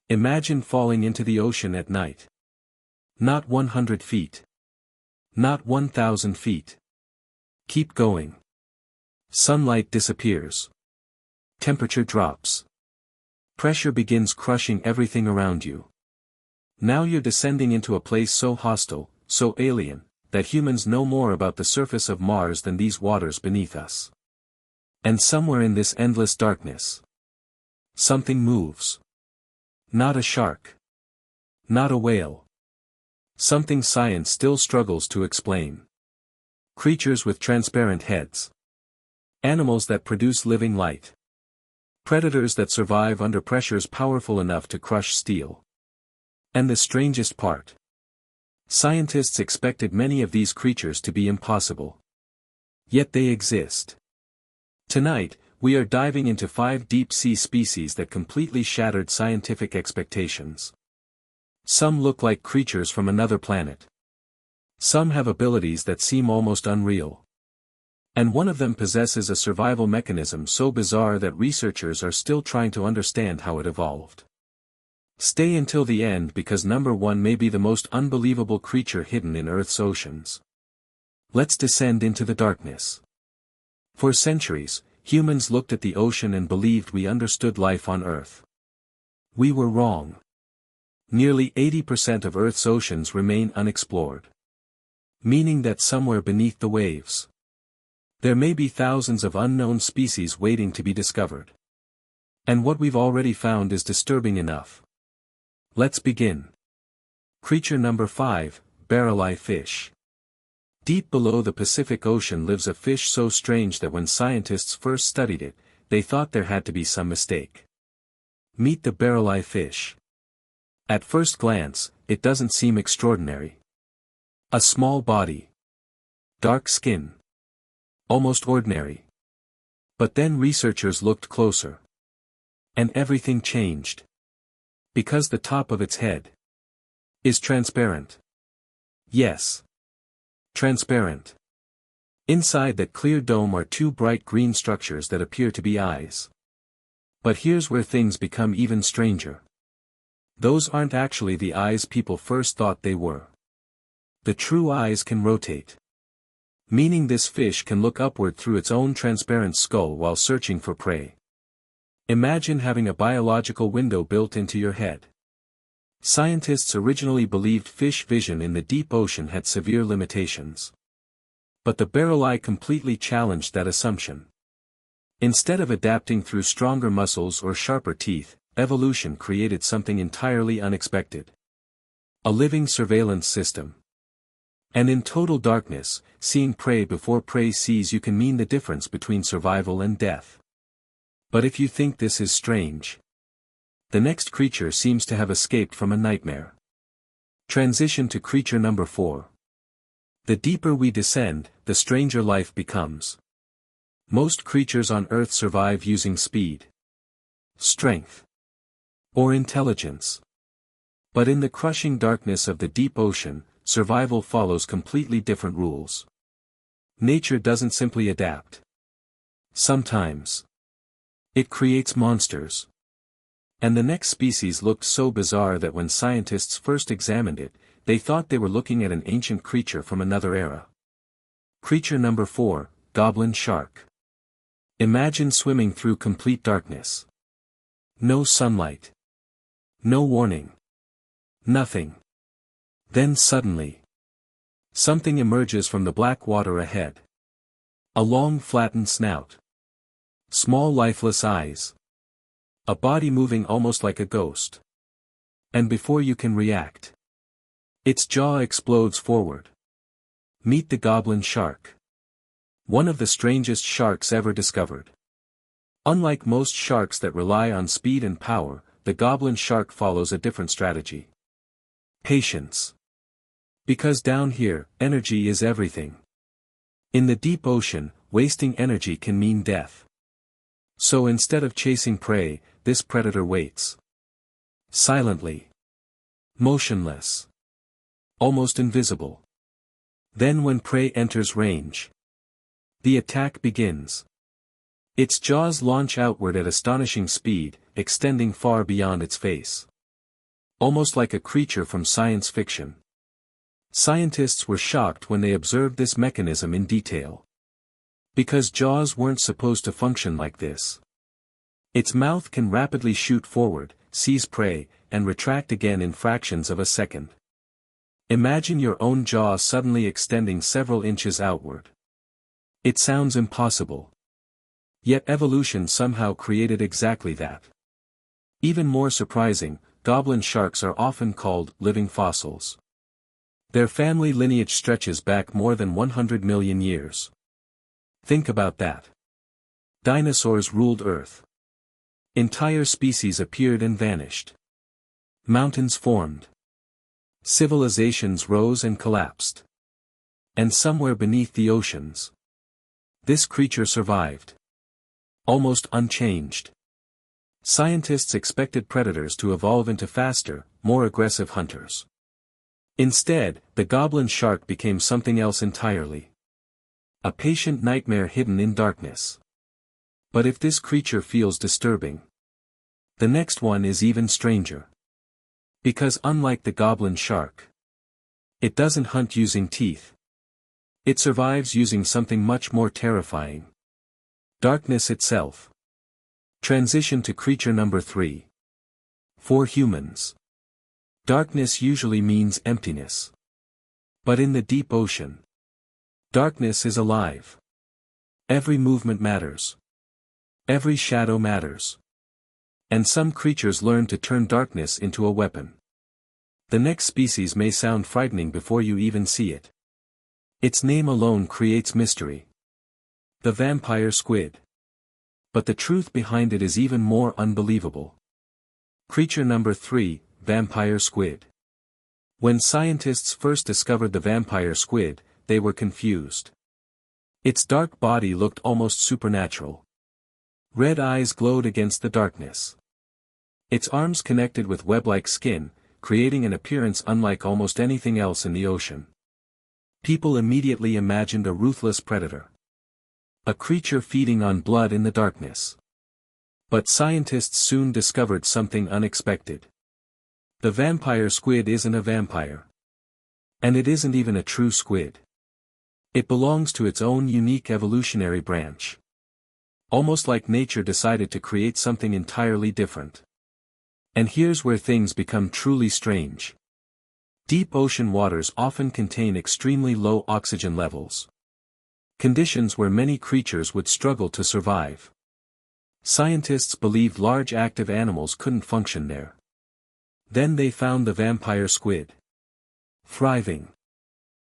Imagine falling into the ocean at night. Not 100 feet. Not 1,000 feet. Keep going. Sunlight disappears. Temperature drops. Pressure begins crushing everything around you. Now you're descending into a place so hostile, so alien, that humans know more about the surface of Mars than these waters beneath us. And somewhere in this endless darkness, something moves. Not a shark. Not a whale. Something science still struggles to explain. Creatures with transparent heads. Animals that produce living light. Predators that survive under pressures powerful enough to crush steel. And the strangest part. Scientists expected many of these creatures to be impossible. Yet they exist. Tonight, we are diving into 5 deep-sea species that completely shattered scientific expectations. Some look like creatures from another planet. Some have abilities that seem almost unreal. And one of them possesses a survival mechanism so bizarre that researchers are still trying to understand how it evolved. Stay until the end because number 1 may be the most unbelievable creature hidden in Earth's oceans. Let's descend into the darkness. For centuries, humans looked at the ocean and believed we understood life on Earth. We were wrong. Nearly 80% of Earth's oceans remain unexplored. Meaning that somewhere beneath the waves, there may be thousands of unknown species waiting to be discovered. And what we've already found is disturbing enough. Let's begin. Creature number 5, barrel-eye fish. Deep below the Pacific Ocean lives a fish so strange that when scientists first studied it, they thought there had to be some mistake. Meet the barrel-eye fish. At first glance, it doesn't seem extraordinary. A small body. Dark skin. Almost ordinary. But then researchers looked closer. And everything changed. Because the top of its head is transparent. Yes. Transparent. Inside that clear dome are 2 bright green structures that appear to be eyes. But here's where things become even stranger. Those aren't actually the eyes people first thought they were. The true eyes can rotate. Meaning this fish can look upward through its own transparent skull while searching for prey. Imagine having a biological window built into your head. Scientists originally believed fish vision in the deep ocean had severe limitations. But the barrel eye completely challenged that assumption. Instead of adapting through stronger muscles or sharper teeth, evolution created something entirely unexpected. A living surveillance system. And in total darkness, seeing prey before prey sees you can mean the difference between survival and death. But if you think this is strange, the next creature seems to have escaped from a nightmare. Transition to creature number 4. The deeper we descend, the stranger life becomes. Most creatures on Earth survive using speed, strength, or intelligence. But in the crushing darkness of the deep ocean, survival follows completely different rules. Nature doesn't simply adapt. Sometimes it creates monsters. And the next species looked so bizarre that when scientists first examined it, they thought they were looking at an ancient creature from another era. Creature number 4, goblin shark. Imagine swimming through complete darkness. No sunlight. No warning. Nothing. Then suddenly, something emerges from the black water ahead. A long flattened snout. Small lifeless eyes. A body moving almost like a ghost. And before you can react, its jaw explodes forward. Meet the goblin shark. One of the strangest sharks ever discovered. Unlike most sharks that rely on speed and power, the goblin shark follows a different strategy. Patience. Because down here, energy is everything. In the deep ocean, wasting energy can mean death. So instead of chasing prey, this predator waits. Silently. Motionless. Almost invisible. Then when prey enters range, the attack begins. Its jaws launch outward at astonishing speed, extending far beyond its face. almost like a creature from science fiction. Scientists were shocked when they observed this mechanism in detail. Because jaws weren't supposed to function like this. Its mouth can rapidly shoot forward, seize prey, and retract again in fractions of a second. Imagine your own jaw suddenly extending several inches outward. It sounds impossible. Yet evolution somehow created exactly that. Even more surprising, goblin sharks are often called living fossils. Their family lineage stretches back more than 100 million years. Think about that. Dinosaurs ruled Earth. Entire species appeared and vanished. Mountains formed. Civilizations rose and collapsed. And somewhere beneath the oceans, this creature survived. Almost unchanged. Scientists expected predators to evolve into faster, more aggressive hunters. Instead, the goblin shark became something else entirely. A patient nightmare hidden in darkness. But if this creature feels disturbing, the next one is even stranger. Because unlike the goblin shark, it doesn't hunt using teeth. It survives using something much more terrifying. Darkness itself. Transition to creature number 3. For humans, darkness usually means emptiness. But in the deep ocean, darkness is alive. Every movement matters. Every shadow matters. And some creatures learn to turn darkness into a weapon. The next species may sound frightening before you even see it. Its name alone creates mystery. The vampire squid. But the truth behind it is even more unbelievable. Creature number 3, vampire squid. When scientists first discovered the vampire squid, they were confused. Its dark body looked almost supernatural. Red eyes glowed against the darkness. Its arms connected with web-like skin, creating an appearance unlike almost anything else in the ocean. People immediately imagined a ruthless predator. A creature feeding on blood in the darkness. But scientists soon discovered something unexpected. The vampire squid isn't a vampire. And it isn't even a true squid. It belongs to its own unique evolutionary branch. Almost like nature decided to create something entirely different. And here's where things become truly strange. Deep ocean waters often contain extremely low oxygen levels. Conditions where many creatures would struggle to survive. Scientists believed large active animals couldn't function there. Then they found the vampire squid. Thriving.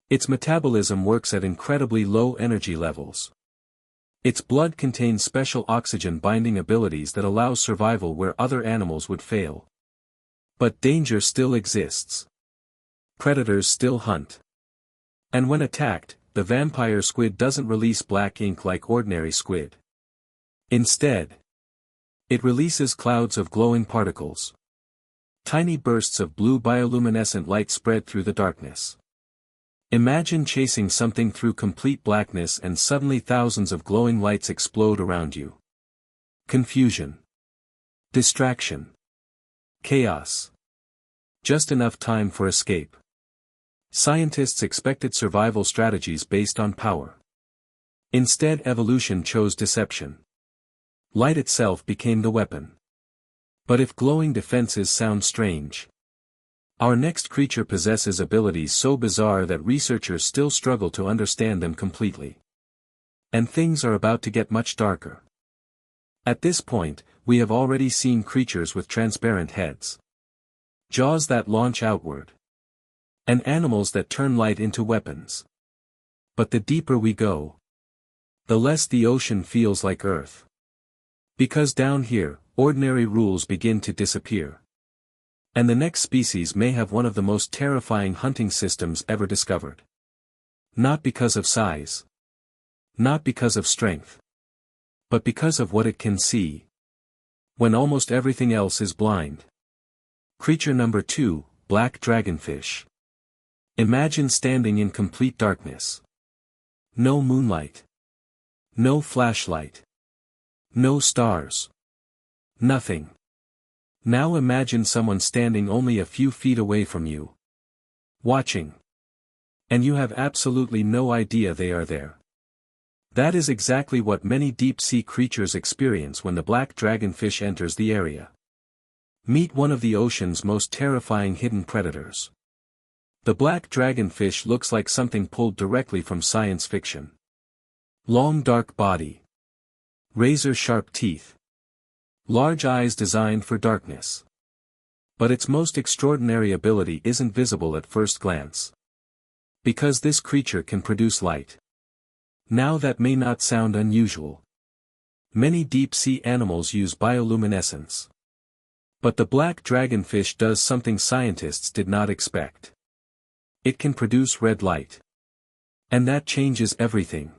Its metabolism works at incredibly low energy levels. Its blood contains special oxygen-binding abilities that allow survival where other animals would fail. But danger still exists. Predators still hunt. And when attacked, the vampire squid doesn't release black ink like ordinary squid. Instead, it releases clouds of glowing particles. Tiny bursts of blue bioluminescent light spread through the darkness. Imagine chasing something through complete blackness and suddenly thousands of glowing lights explode around you. Confusion. Distraction. Chaos. Just enough time for escape. Scientists expected survival strategies based on power. Instead, evolution chose deception. Light itself became the weapon. But if glowing defenses sound strange, our next creature possesses abilities so bizarre that researchers still struggle to understand them completely. And things are about to get much darker. At this point, we have already seen creatures with transparent heads. Jaws that launch outward. And animals that turn light into weapons. But the deeper we go, the less the ocean feels like Earth. Because down here, ordinary rules begin to disappear. And the next species may have one of the most terrifying hunting systems ever discovered. Not because of size. Not because of strength. But because of what it can see. When almost everything else is blind. Creature number 2, black dragonfish. Imagine standing in complete darkness. No moonlight. No flashlight. No stars. Nothing. Now imagine someone standing only a few feet away from you. Watching. And you have absolutely no idea they are there. That is exactly what many deep-sea creatures experience when the black dragonfish enters the area. Meet one of the ocean's most terrifying hidden predators. The black dragonfish looks like something pulled directly from science fiction. Long dark body. Razor-sharp teeth. Large eyes designed for darkness. But its most extraordinary ability isn't visible at first glance. Because this creature can produce light. Now that may not sound unusual. Many deep-sea animals use bioluminescence. But the black dragonfish does something scientists did not expect. It can produce red light. And that changes everything.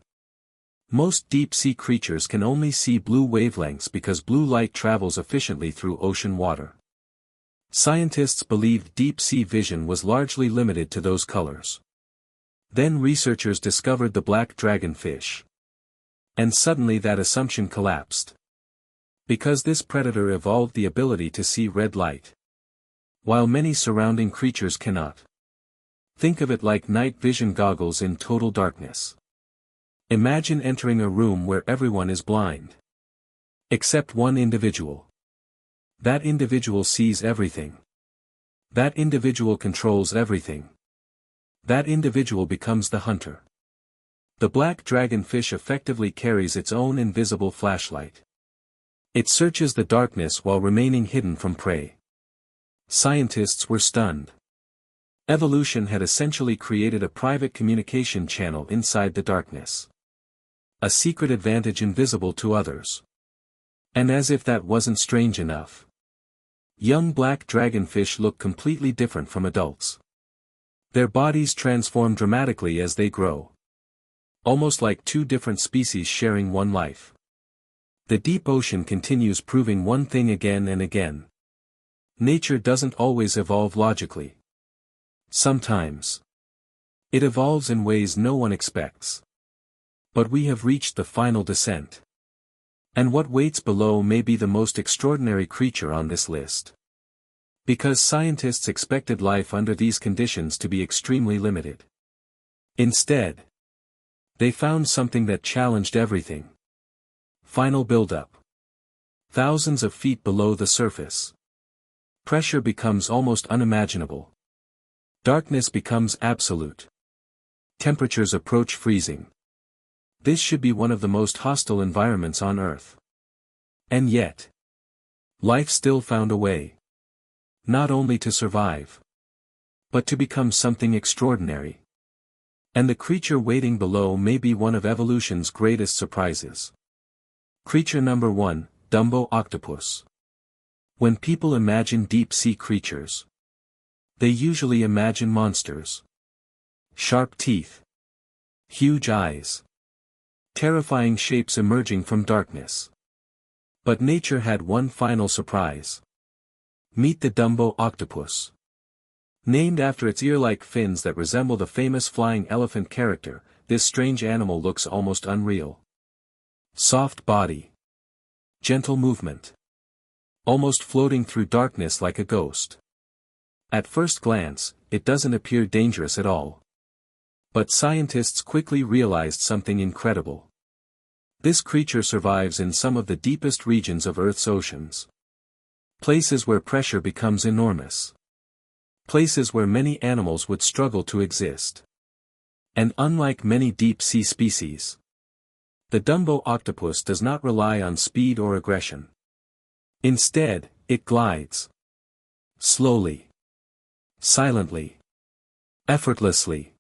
Most deep-sea creatures can only see blue wavelengths because blue light travels efficiently through ocean water. Scientists believed deep-sea vision was largely limited to those colors. Then researchers discovered the black dragonfish. And suddenly that assumption collapsed. Because this predator evolved the ability to see red light. While many surrounding creatures cannot. Think of it like night vision goggles in total darkness. Imagine entering a room where everyone is blind. Except one individual. That individual sees everything. That individual controls everything. That individual becomes the hunter. The black dragonfish effectively carries its own invisible flashlight. It searches the darkness while remaining hidden from prey. Scientists were stunned. Evolution had essentially created a private communication channel inside the darkness. A secret advantage invisible to others. And as if that wasn't strange enough. Young black dragonfish look completely different from adults. Their bodies transform dramatically as they grow. Almost like two different species sharing one life. The deep ocean continues proving one thing again and again. Nature doesn't always evolve logically. Sometimes. It evolves in ways no one expects. But we have reached the final descent. And what waits below may be the most extraordinary creature on this list. Because scientists expected life under these conditions to be extremely limited. Instead, they found something that challenged everything. Final buildup. Thousands of feet below the surface. Pressure becomes almost unimaginable. Darkness becomes absolute. Temperatures approach freezing. This should be one of the most hostile environments on Earth. And yet, life still found a way. Not only to survive, but to become something extraordinary. And the creature waiting below may be one of evolution's greatest surprises. Creature number 1, Dumbo octopus. When people imagine deep-sea creatures, they usually imagine monsters. Sharp teeth. Huge eyes. Terrifying shapes emerging from darkness. But nature had one final surprise. Meet the Dumbo octopus. Named after its ear-like fins that resemble the famous flying elephant character, this strange animal looks almost unreal. Soft body. Gentle movement. Almost floating through darkness like a ghost. At first glance, it doesn't appear dangerous at all. But scientists quickly realized something incredible. This creature survives in some of the deepest regions of Earth's oceans. Places where pressure becomes enormous. Places where many animals would struggle to exist. And unlike many deep-sea species, the Dumbo octopus does not rely on speed or aggression. Instead, it glides. Slowly. Silently. Effortlessly.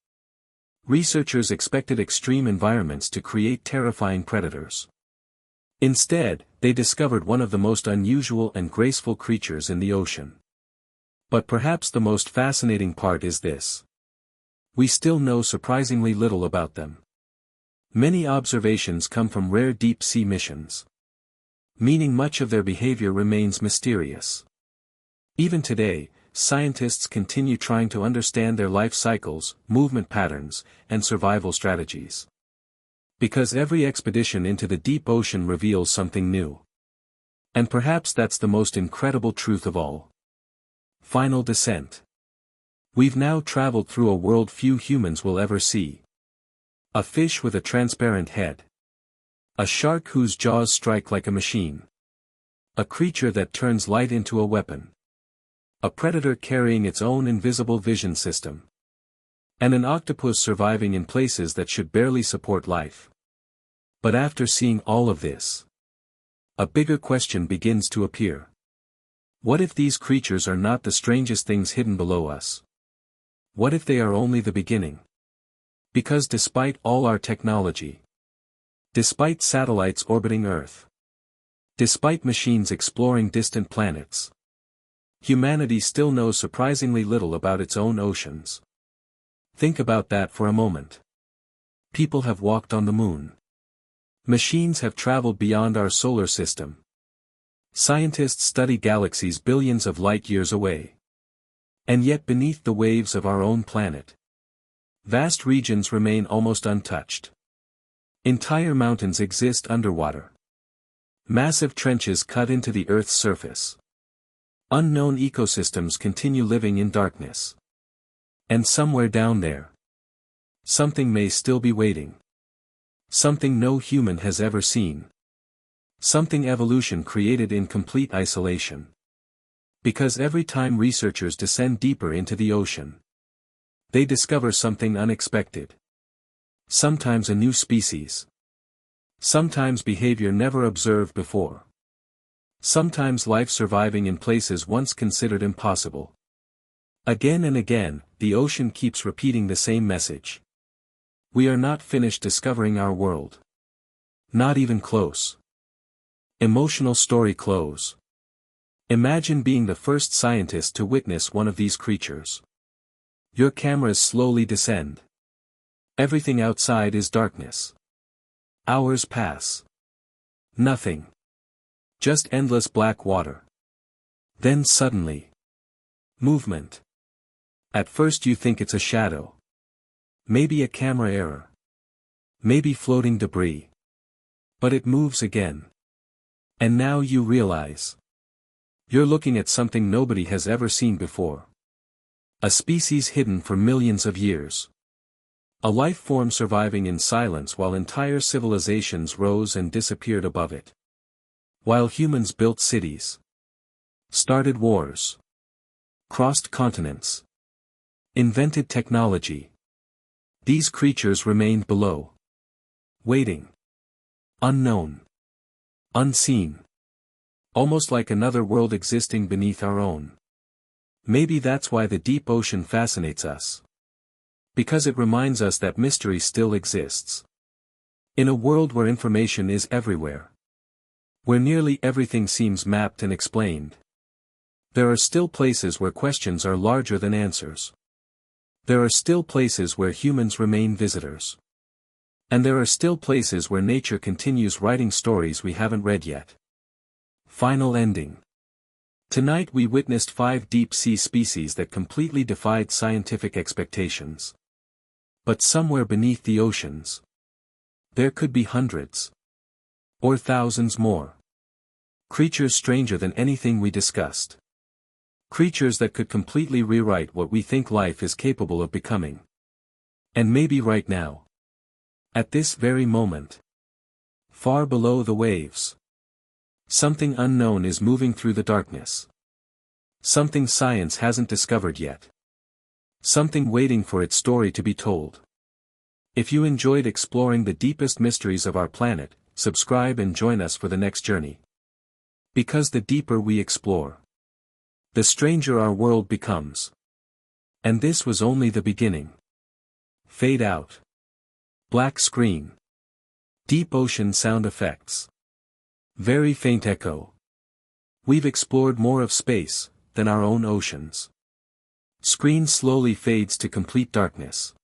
Researchers expected extreme environments to create terrifying predators. Instead, they discovered one of the most unusual and graceful creatures in the ocean. But perhaps the most fascinating part is this. We still know surprisingly little about them. Many observations come from rare deep-sea missions. Meaning much of their behavior remains mysterious. Even today, scientists continue trying to understand their life cycles, movement patterns, and survival strategies. Because every expedition into the deep ocean reveals something new. And perhaps that's the most incredible truth of all. Final descent. We've now traveled through a world few humans will ever see. A fish with a transparent head. A shark whose jaws strike like a machine. A creature that turns light into a weapon. A predator carrying its own invisible vision system. And an octopus surviving in places that should barely support life. But after seeing all of this, a bigger question begins to appear. What if these creatures are not the strangest things hidden below us? What if they are only the beginning? Because despite all our technology, despite satellites orbiting Earth, despite machines exploring distant planets, humanity still knows surprisingly little about its own oceans. Think about that for a moment. People have walked on the moon. Machines have traveled beyond our solar system. Scientists study galaxies billions of light years away. And yet beneath the waves of our own planet, vast regions remain almost untouched. Entire mountains exist underwater. Massive trenches cut into the Earth's surface. Unknown ecosystems continue living in darkness. And somewhere down there, something may still be waiting. Something no human has ever seen. Something evolution created in complete isolation. Because every time researchers descend deeper into the ocean, they discover something unexpected. Sometimes a new species. Sometimes behavior never observed before. Sometimes life surviving in places once considered impossible. Again and again, the ocean keeps repeating the same message. We are not finished discovering our world. Not even close. Emotional story close. Imagine being the first scientist to witness one of these creatures. Your cameras slowly descend. Everything outside is darkness. Hours pass. Nothing. Just endless black water. Then suddenly, movement. At first you think it's a shadow. Maybe a camera error. Maybe floating debris. But it moves again. And now you realize. You're looking at something nobody has ever seen before. A species hidden for millions of years. A life form surviving in silence while entire civilizations rose and disappeared above it. While humans built cities. Started wars. Crossed continents. Invented technology. These creatures remained below. Waiting. Unknown. Unseen. Almost like another world existing beneath our own. Maybe that's why the deep ocean fascinates us. Because it reminds us that mystery still exists. In a world where information is everywhere. Where nearly everything seems mapped and explained. There are still places where questions are larger than answers. There are still places where humans remain visitors. And there are still places where nature continues writing stories we haven't read yet. Final ending. Tonight we witnessed 5 deep-sea species that completely defied scientific expectations. But somewhere beneath the oceans, there could be hundreds. Or thousands more. Creatures stranger than anything we discussed. Creatures that could completely rewrite what we think life is capable of becoming. And maybe right now. At this very moment. Far below the waves. Something unknown is moving through the darkness. Something science hasn't discovered yet. Something waiting for its story to be told. If you enjoyed exploring the deepest mysteries of our planet, subscribe and join us for the next journey. Because the deeper we explore, the stranger our world becomes. And this was only the beginning. Fade out. Black screen. Deep ocean sound effects. Very faint echo. We've explored more of space than our own oceans. Screen slowly fades to complete darkness.